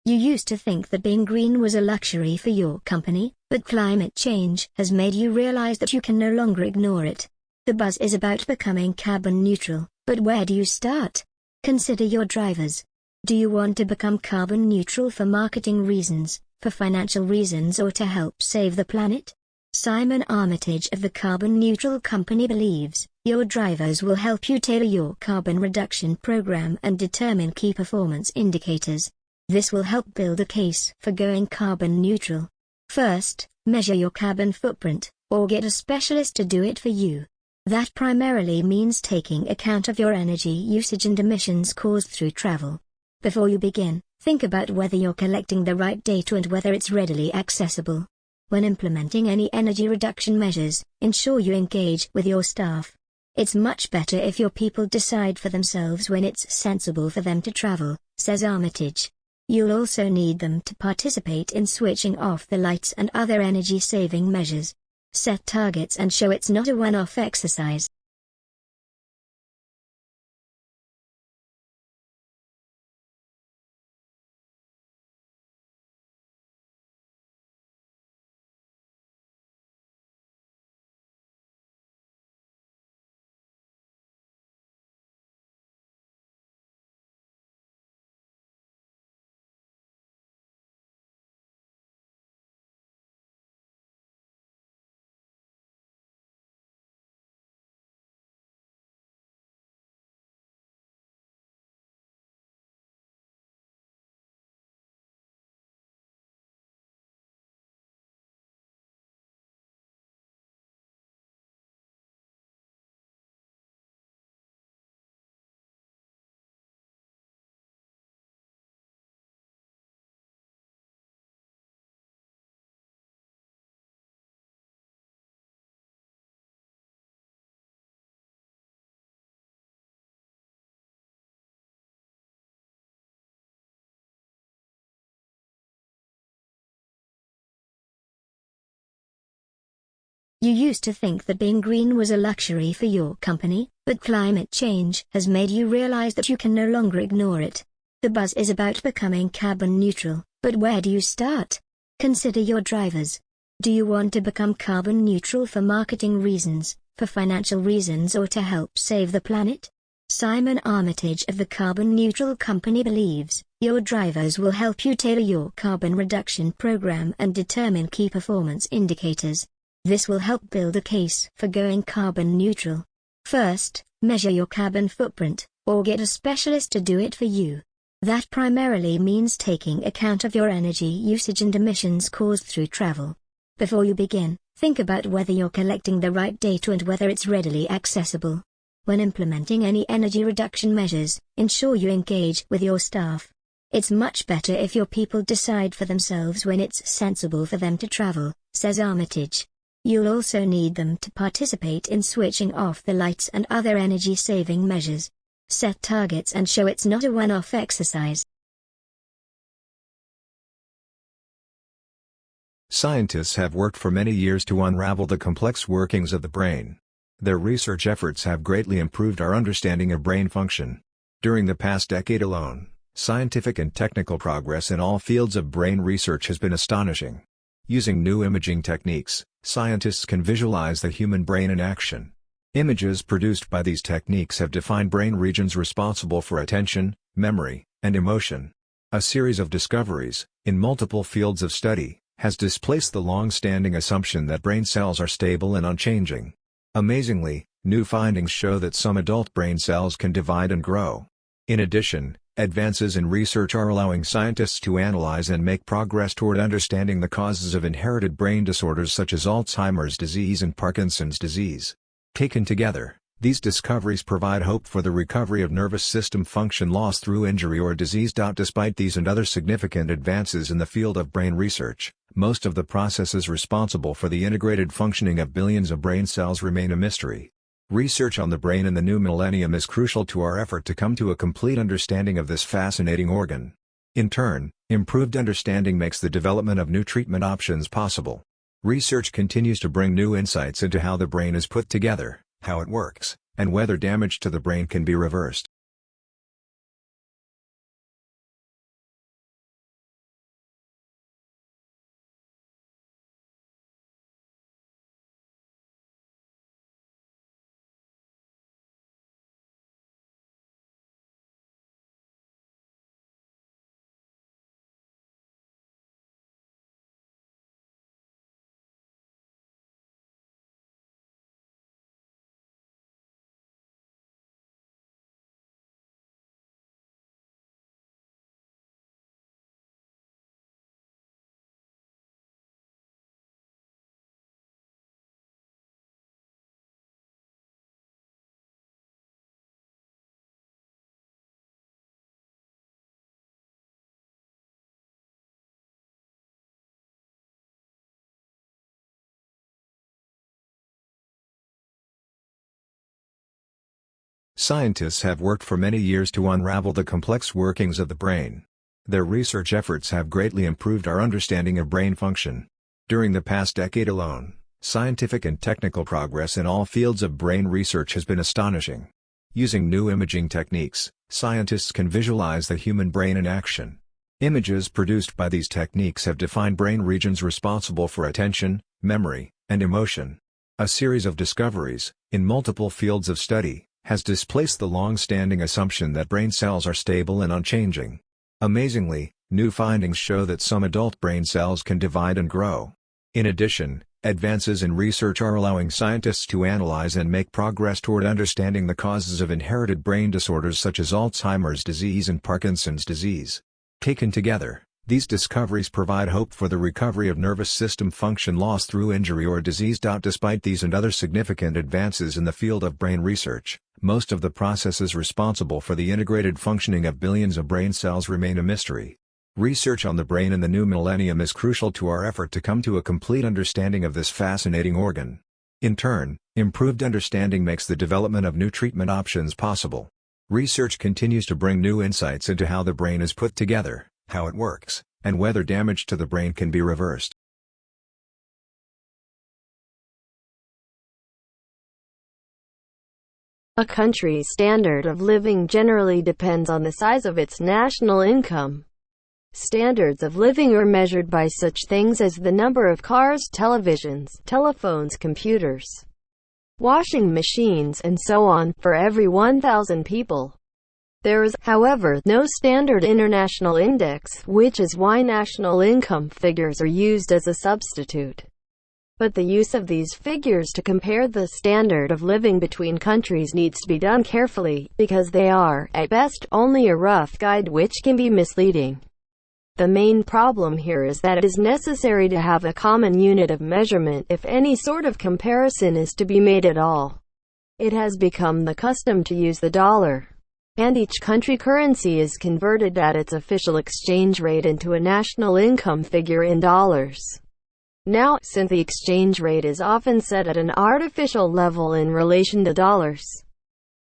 You used to think that being green was a luxury for your company, but climate change has made you realize that you can no longer ignore it. The buzz is about becoming carbon neutral, but where do you start? Consider your drivers. Do you want to become carbon neutral for marketing reasons, for financial reasons, or to help save the planet? Simon Armitage of the Carbon Neutral Company believes your drivers will help you tailor your carbon reduction program and determine key performance indicators. This will help build a case for going carbon neutral. First, measure your carbon footprint, or get a specialist to do it for you. That primarily means taking account of your energy usage and emissions caused through travel. Before you begin, think about whether you're collecting the right data and whether it's readily accessible. When implementing any energy reduction measures, ensure you engage with your staff. It's much better if your people decide for themselves when it's sensible for them to travel, says Armitage. You'll also need them to participate in switching off the lights and other energy-saving measures. Set targets and show it's not a one-off exercise. You used to think that being green was a luxury for your company, but climate change has made you realize that you can no longer ignore it. The buzz is about becoming carbon neutral, but where do you start? Consider your drivers. Do you want to become carbon neutral for marketing reasons, for financial reasons, or to help save the planet? Simon Armitage of the Carbon Neutral Company believes your drivers will help you tailor your carbon reduction program and determine key performance indicators. This will help build a case for going carbon neutral. First, measure your carbon footprint, or get a specialist to do it for you. That primarily means taking account of your energy usage and emissions caused through travel. Before you begin, think about whether you're collecting the right data and whether it's readily accessible. When implementing any energy reduction measures, ensure you engage with your staff. It's much better if your people decide for themselves when it's sensible for them to travel, says Armitage. You'll also need them to participate in switching off the lights and other energy-saving measures. Set targets and show it's not a one-off exercise. Scientists have worked for many years to unravel the complex workings of the brain. Their research efforts have greatly improved our understanding of brain function. During the past decade alone, scientific and technical progress in all fields of brain research has been astonishing. Using new imaging techniques, scientists can visualize the human brain in action. Images produced by these techniques have defined brain regions responsible for attention, memory, and emotion. A series of discoveries, in multiple fields of study, has displaced the long-standing assumption that brain cells are stable and unchanging. Amazingly, new findings show that some adult brain cells can divide and grow. In addition, advances in research are allowing scientists to analyze and make progress toward understanding the causes of inherited brain disorders such as Alzheimer's disease and Parkinson's disease. Taken together, these discoveries provide hope for the recovery of nervous system function lost through injury or disease. Despite these and other significant advances in the field of brain research, most of the processes responsible for the integrated functioning of billions of brain cells remain a mystery. Research on the brain in the new millennium is crucial to our effort to come to a complete understanding of this fascinating organ. In turn, improved understanding makes the development of new treatment options possible. Research continues to bring new insights into how the brain is put together, how it works, and whether damage to the brain can be reversed. Scientists have worked for many years to unravel the complex workings of the brain. Their research efforts have greatly improved our understanding of brain function. During the past decade alone, scientific and technical progress in all fields of brain research has been astonishing. Using new imaging techniques, scientists can visualize the human brain in action. Images produced by these techniques have defined brain regions responsible for attention, memory, and emotion. A series of discoveries, in multiple fields of study, has displaced the long-standing assumption that brain cells are stable and unchanging. Amazingly, new findings show that some adult brain cells can divide and grow. In addition, advances in research are allowing scientists to analyze and make progress toward understanding the causes of inherited brain disorders such as Alzheimer's disease and Parkinson's disease. Taken together, these discoveries provide hope for the recovery of nervous system function lost through injury or disease. Despite these and other significant advances in the field of brain research, most of the processes responsible for the integrated functioning of billions of brain cells remain a mystery. Research on the brain in the new millennium is crucial to our effort to come to a complete understanding of this fascinating organ. In turn, improved understanding makes the development of new treatment options possible. Research continues to bring new insights into how the brain is put together, how it works, and whether damage to the brain can be reversed. A country's standard of living generally depends on the size of its national income. Standards of living are measured by such things as the number of cars, televisions, telephones, computers, washing machines, and so on, for every 1,000 people. There is, however, no standard international index, which is why national income figures are used as a substitute. But the use of these figures to compare the standard of living between countries needs to be done carefully, because they are, at best, only a rough guide which can be misleading. The main problem here is that it is necessary to have a common unit of measurement if any sort of comparison is to be made at all. It has become the custom to use the dollar, and each country currency is converted at its official exchange rate into a national income figure in dollars. Now, since the exchange rate is often set at an artificial level in relation to dollars,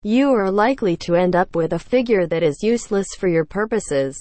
you are likely to end up with a figure that is useless for your purposes.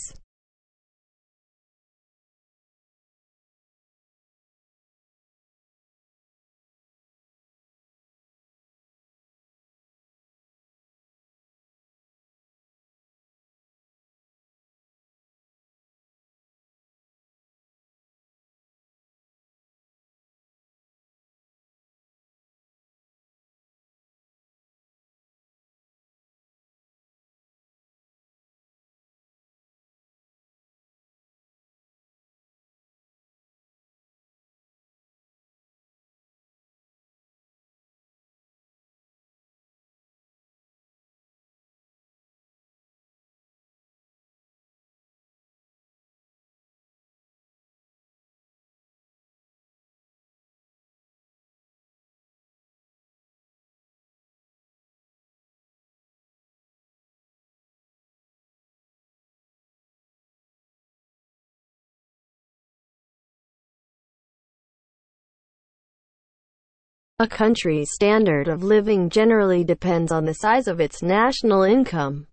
A country's standard of living generally depends on the size of its national income.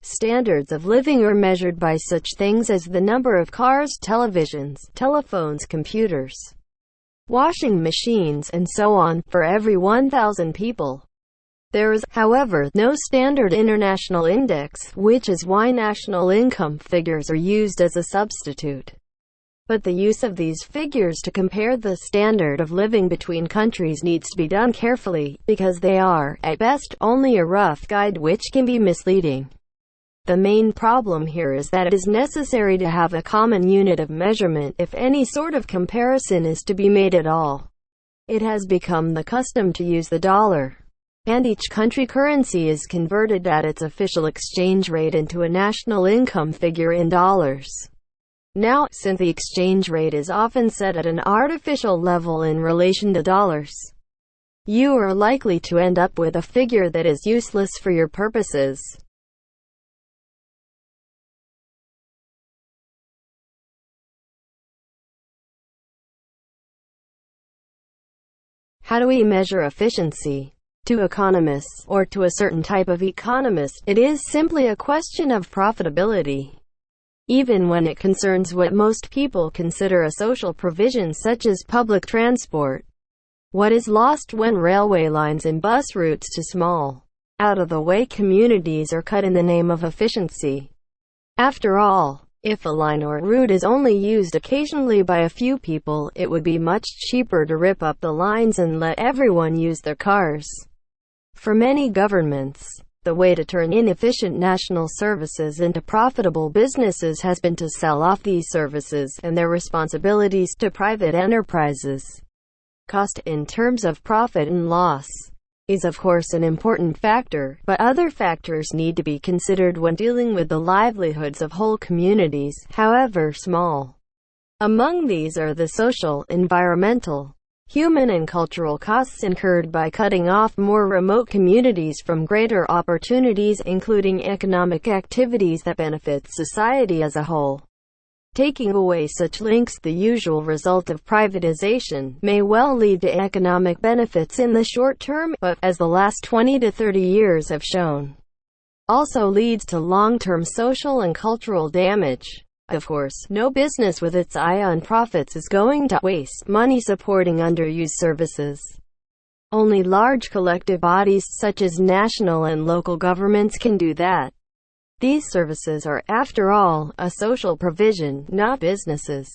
Standards of living are measured by such things as the number of cars, televisions, telephones, computers, washing machines, and so on, for every 1,000 people. There is, however, no standard international index, which is why national income figures are used as a substitute. But the use of these figures to compare the standard of living between countries needs to be done carefully, because they are, at best, only a rough guide which can be misleading. The main problem here is that it is necessary to have a common unit of measurement if any sort of comparison is to be made at all. It has become the custom to use the dollar, and each country currency is converted at its official exchange rate into a national income figure in dollars. Now, since the exchange rate is often set at an artificial level in relation to dollars, you are likely to end up with a figure that is useless for your purposes. How do we measure efficiency? To economists, or to a certain type of economist, it is simply a question of profitability. Even when it concerns what most people consider a social provision such as public transport. What is lost when railway lines and bus routes to small, out-of-the-way communities are cut in the name of efficiency? After all, if a line or route is only used occasionally by a few people, it would be much cheaper to rip up the lines and let everyone use their cars. For many governments, the way to turn inefficient national services into profitable businesses has been to sell off these services and their responsibilities to private enterprises. Cost in terms of profit and loss is of course an important factor, but other factors need to be considered when dealing with the livelihoods of whole communities, however small. Among these are the social, environmental, human and cultural costs incurred by cutting off more remote communities from greater opportunities, including economic activities that benefit society as a whole. Taking away such links, the usual result of privatization, may well lead to economic benefits in the short term, but, as the last 20 to 30 years have shown, also leads to long-term social and cultural damage. Of course, no business with its eye on profits is going to waste money supporting underused services. Only large collective bodies such as national and local governments can do that. These services are, after all, a social provision, not businesses.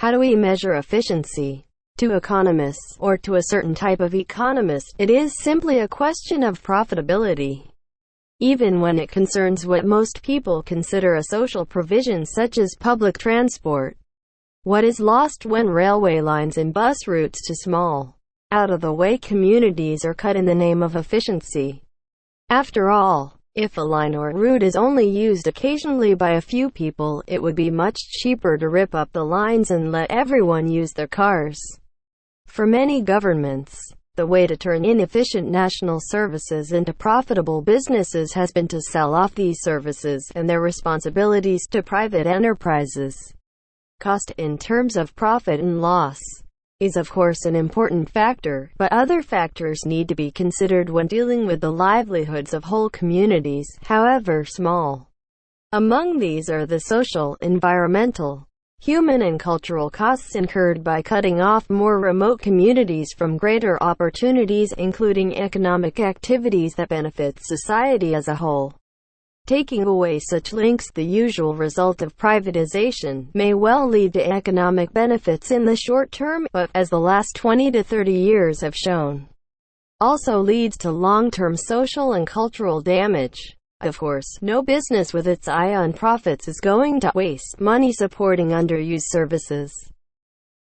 How do we measure efficiency? To economists, or to a certain type of economist, it is simply a question of profitability. Even when it concerns what most people consider a social provision such as public transport. What is lost when railway lines and bus routes to small, out-of-the-way communities are cut in the name of efficiency? After all, if a line or route is only used occasionally by a few people, it would be much cheaper to rip up the lines and let everyone use their cars. For many governments, the way to turn inefficient national services into profitable businesses has been to sell off these services and their responsibilities to private enterprises. Cost in terms of profit and loss is of course an important factor, but other factors need to be considered when dealing with the livelihoods of whole communities, however small. Among these are the social, environmental, human and cultural costs incurred by cutting off more remote communities from greater opportunities, including economic activities that benefit society as a whole. Taking away such links, the usual result of privatization, may well lead to economic benefits in the short term, but, as the last 20 to 30 years have shown, also leads to long-term social and cultural damage. Of course, no business with its eye on profits is going to waste money supporting underused services.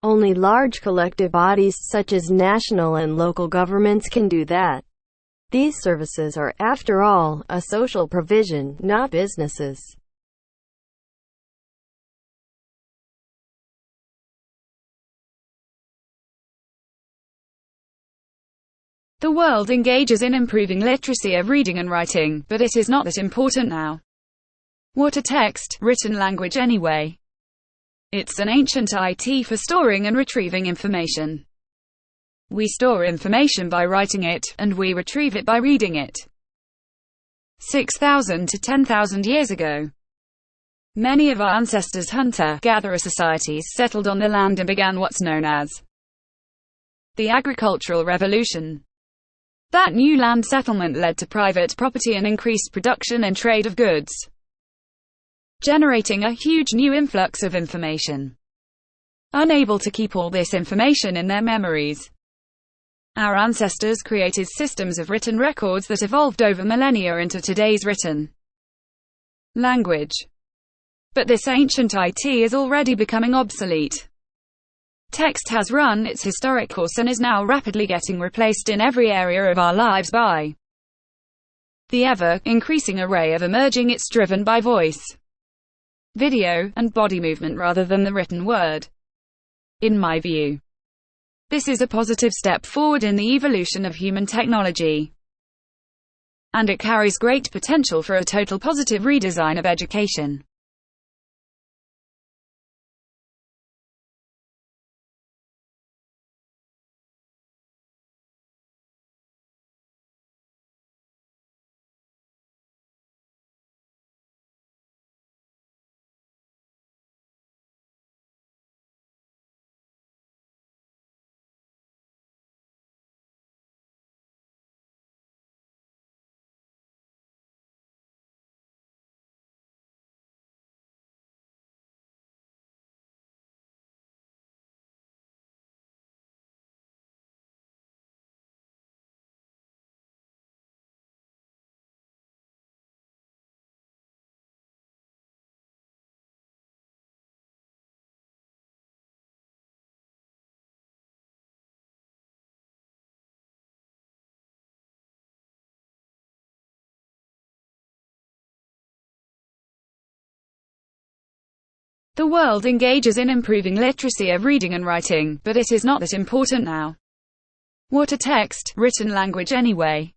Only large collective bodies such as national and local governments can do that. These services are, after all, a social provision, not businesses. The world engages in improving literacy of reading and writing, but it is not that important now. What a text, written language anyway. It's an ancient IT for storing and retrieving information. We store information by writing it, and we retrieve it by reading it. 6,000 to 10,000 years ago, many of our ancestors' hunter-gatherer societies settled on the land and began what's known as the agricultural revolution. That new land settlement led to private property and increased production and trade of goods, generating a huge new influx of information. Unable to keep all this information in their memories, our ancestors created systems of written records that evolved over millennia into today's written language. But this ancient IT is already becoming obsolete. Text has run its historic course and is now rapidly getting replaced in every area of our lives by the ever-increasing array of emerging. It's driven by voice, video, and body movement rather than the written word. In my view, this is a positive step forward in the evolution of human technology, and it carries great potential for a total positive redesign of education. The world engages in improving literacy of reading and writing, but it is not that important now. What a text, written language anyway.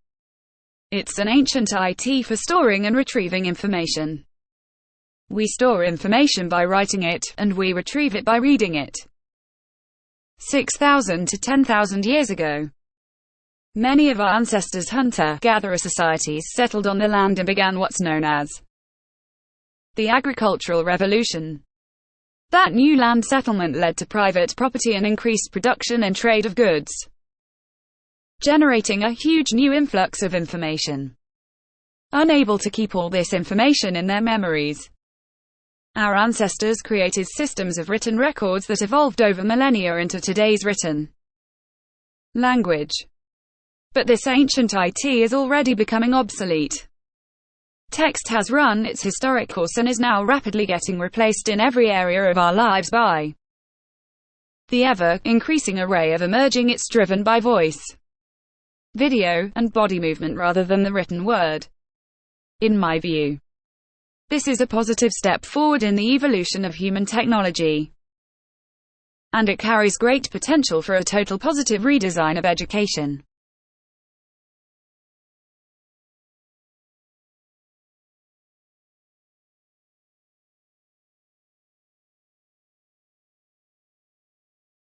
It's an ancient IT for storing and retrieving information. We store information by writing it, and we retrieve it by reading it. 6,000 to 10,000 years ago, many of our ancestors' hunter-gatherer societies settled on the land and began what's known as the agricultural revolution. That new land settlement led to private property and increased production and trade of goods, generating a huge new influx of information. Unable to keep all this information in their memories, our ancestors created systems of written records that evolved over millennia into today's written language. But this ancient IT is already becoming obsolete. Text has run its historic course and is now rapidly getting replaced in every area of our lives by the ever-increasing array of emerging. It's driven by voice, video, and body movement rather than the written word. In my view, this is a positive step forward in the evolution of human technology, and it carries great potential for a total positive redesign of education.